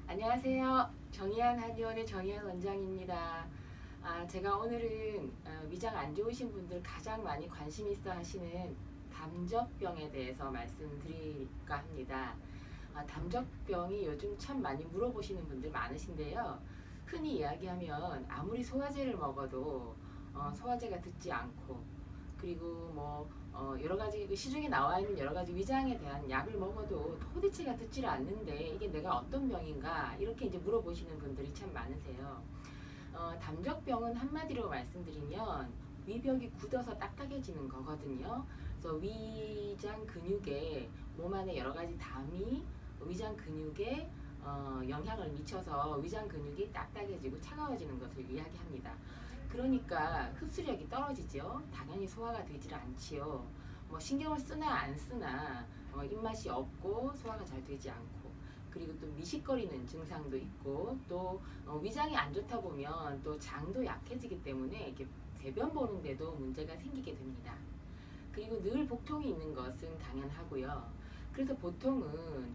안녕하세요. 정의한 한의원의 정의한 원장입니다. 제가 오늘은 위장 안 좋으신 분들 가장 많이 관심 있어 하시는 담적병에 대해서 말씀드릴까 합니다. 담적병이 요즘 참 많이 물어보시는 분들 많으신데요. 흔히 이야기하면 아무리 소화제를 먹어도 소화제가 듣지 않고, 그리고 여러 가지 시중에 나와 있는 여러 가지 위장에 대한 약을 먹어도 도대체가 듣지를 않는데 이게 내가 어떤 병인가 이렇게 이제 물어보시는 분들이 참 많으세요. 담적병은 한마디로 말씀드리면 위벽이 굳어서 딱딱해지는 거거든요. 그래서 위장 근육에 몸 안에 여러 가지 담이 위장 근육에 영향을 미쳐서 위장 근육이 딱딱해지고 차가워지는 것을 이야기합니다. 그러니까 흡수력이 떨어지죠. 당연히 소화가 되질 않지요. 신경을 쓰나 안 쓰나 입맛이 없고 소화가 잘 되지 않고, 그리고 또 미식거리는 증상도 있고, 또 위장이 안 좋다 보면 또 장도 약해지기 때문에 이렇게 배변 보는데도 문제가 생기게 됩니다. 그리고 늘 복통이 있는 것은 당연하고요. 그래서 보통은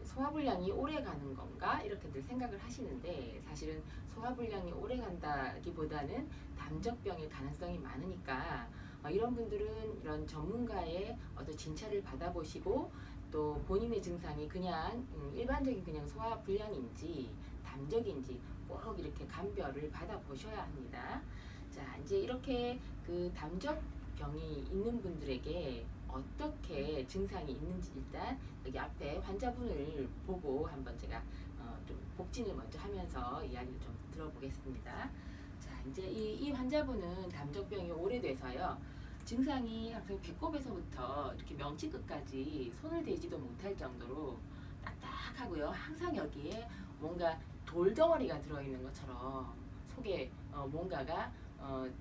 소화불량이 오래 가는 건가 이렇게들 생각을 하시는데, 사실은 소화불량이 오래 간다기보다는 담적병일 가능성이 많으니까 이런 분들은 이런 전문가의 어떤 진찰을 받아보시고, 또 본인의 증상이 그냥 일반적인 그냥 소화불량인지 담적인지 꼭 이렇게 감별을 받아보셔야 합니다. 자, 이제 이렇게 그 담적병이 있는 분들에게 어떻게 증상이 있는지 일단 여기 앞에 환자분을 보고 한번 제가 좀 복진을 먼저 하면서 이야기를 좀 들어보겠습니다. 자, 이제 이 환자분은 담적병이 오래돼서요. 증상이 항상 배꼽에서부터 이렇게 명치 끝까지 손을 대지도 못할 정도로 딱딱하고요. 항상 여기에 뭔가 돌덩어리가 들어있는 것처럼 속에 뭔가가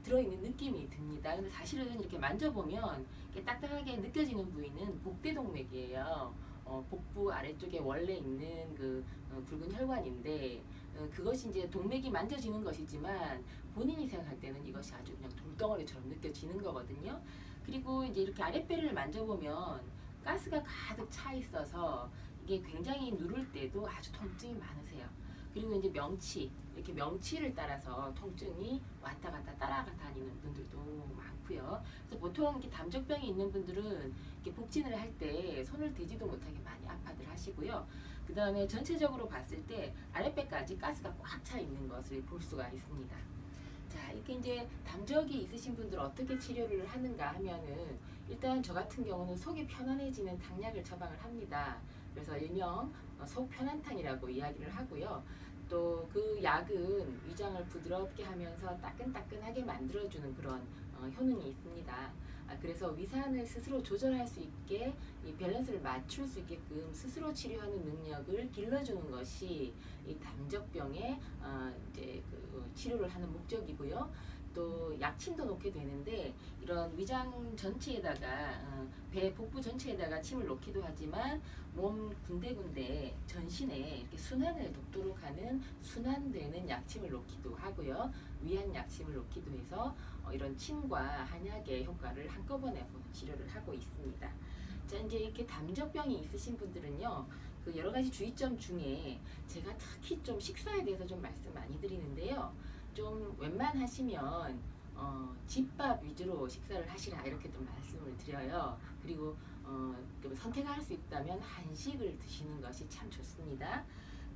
들어있는 느낌이 듭니다. 근데 사실은 이렇게 만져보면 이렇게 딱딱하게 느껴지는 부위는 복대동맥이에요. 복부 아래쪽에 원래 있는 그 붉은 혈관인데, 그것이 이제 동맥이 만져지는 것이지만 본인이 생각할 때는 이것이 아주 그냥 돌덩어리처럼 느껴지는 거거든요. 그리고 이제 이렇게 아랫배를 만져보면 가스가 가득 차 있어서 이게 굉장히 누를 때도 아주 통증이 많으세요. 그리고 이제 명치, 이렇게 명치를 따라서 통증이 왔다 갔다 따라가 다니는 분들도 많고요. 그래서 보통 이렇게 담적병이 있는 분들은 이렇게 복진을 할 때 손을 대지도 못하게 많이 아파들 하시고요. 그 다음에 전체적으로 봤을 때 아랫배까지 가스가 꽉 차 있는 것을 볼 수가 있습니다. 자, 이렇게 이제 담적이 있으신 분들 어떻게 치료를 하는가 하면은, 일단 저 같은 경우는 속이 편안해지는 당약을 처방을 합니다. 그래서 일명 속 편안탕이라고 이야기를 하고요. 또 그 약은 위장을 부드럽게 하면서 따끈따끈하게 만들어주는 그런 효능이 있습니다. 그래서 위산을 스스로 조절할 수 있게 이 밸런스를 맞출 수 있게끔 스스로 치료하는 능력을 길러주는 것이 이 담적병의 이제 그 치료를 하는 목적이고요. 또 약침도 놓게 되는데, 이런 위장 전체에다가 배 복부 전체에다가 침을 놓기도 하지만 몸 군데군데 전신에 이렇게 순환을 돕도록 하는 순환되는 약침을 놓기도 하고요. 위안 약침을 놓기도 해서 이런 침과 한약의 효과를 한꺼번에 치료를 하고 있습니다. 자, 이제 이렇게 담적병이 있으신 분들은요, 그 여러 가지 주의점 중에 제가 특히 좀 식사에 대해서 좀 말씀 많이 드리는데요. 좀 웬만하시면 집밥 위주로 식사를 하시라 이렇게 좀 말씀을 드려요. 그리고 선택할 수 있다면 한식을 드시는 것이 참 좋습니다.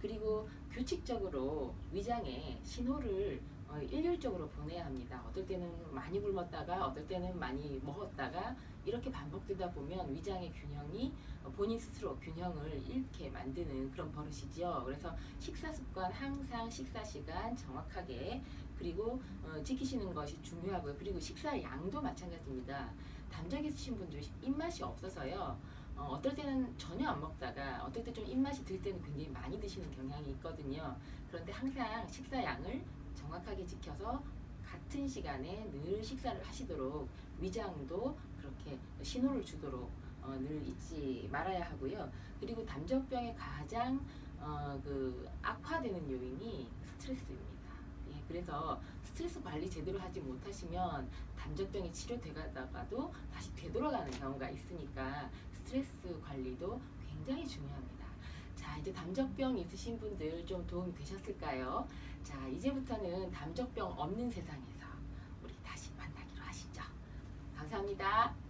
그리고 규칙적으로 위장에 신호를 일률적으로 보내야 합니다. 어떨 때는 많이 굶었다가 어떨 때는 많이 먹었다가 이렇게 반복되다 보면 위장의 균형이 본인 스스로 균형을 잃게 만드는 그런 버릇이죠. 그래서 식사 습관 항상 식사 시간 정확하게, 그리고 지키시는 것이 중요하고요. 그리고 식사 양도 마찬가지입니다. 담적 있으신 분들 입맛이 없어서요. 어떨 때는 전혀 안 먹다가 어떨 때 좀 입맛이 들 때는 굉장히 많이 드시는 경향이 있거든요. 그런데 항상 식사 양을 정확하게 지켜서 같은 시간에 늘 식사를 하시도록 위장도 그렇게 신호를 주도록 늘 잊지 말아야 하고요. 그리고 담적병의 가장 그 악화되는 요인이 스트레스입니다. 예, 그래서 스트레스 관리 제대로 하지 못하시면 담적병이 치료되다가도 다시 되돌아가는 경우가 있으니까 스트레스 관리도 굉장히 중요합니다. 자, 이제 담적병 있으신 분들 좀 도움이 되셨을까요? 자, 이제부터는 담적병 없는 세상에서 우리 다시 만나기로 하시죠. 감사합니다.